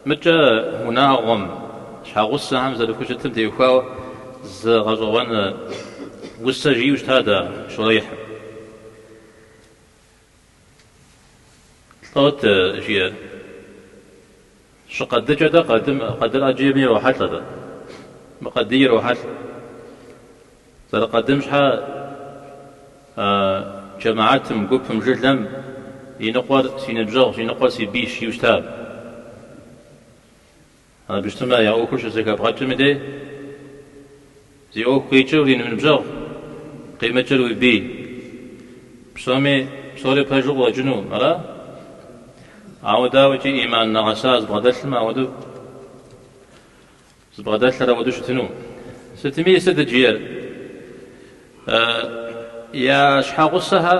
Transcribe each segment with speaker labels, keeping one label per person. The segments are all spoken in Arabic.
Speaker 1: متى مناغم شحاغوس هم زاد كوش تمتي وخاو ز غزوان وسجي وش هذا شريح طوت جيا شقد جدا قدر أجيبني روحات هذا مقدي روحات زاد قدمش جماعات مقوب مجلم ينقر سينبجغ ينقر سيبيش يشتاب أنا بجتمع يا أو كل شيء كابغات مدة زي أو كيتشو لين من بجغ قيمة جلو بي بسامي بصوري بهجو وجنو ألا عودا وجي إيمان نغساز بغدات ما عودو بغدات لا عودو شتنو ستمية ستة جيال يا شحاغوسها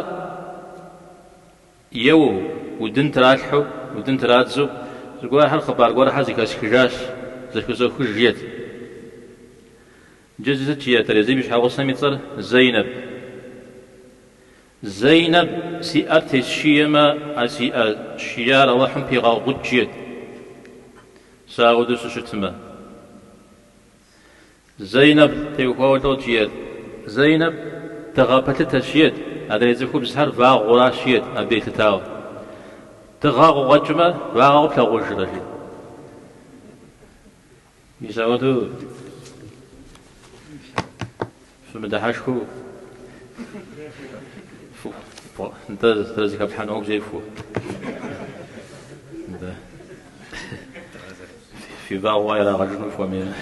Speaker 1: يو ودن تراتحو ودن تراتزو زقوا هالخبر قوا حازي كاسكجاش زكوزو خجيت جزء جيات تريزي مش حاغوسها ميتصل زينب سيئات الشيما سيئات شيار وحم في غاغوت جيت ساغدو سشتما زينب تيوكاوتو جيت زينب تغابت تشيت هذا يزكو بسهر فاغ غراشيت أبيت تاو تغاغ غجمة فاغ بتغوش رجل يساوتو فمدحشكو انت ترزك بحنوك زي فو في فاغ وايرا رجل فو مين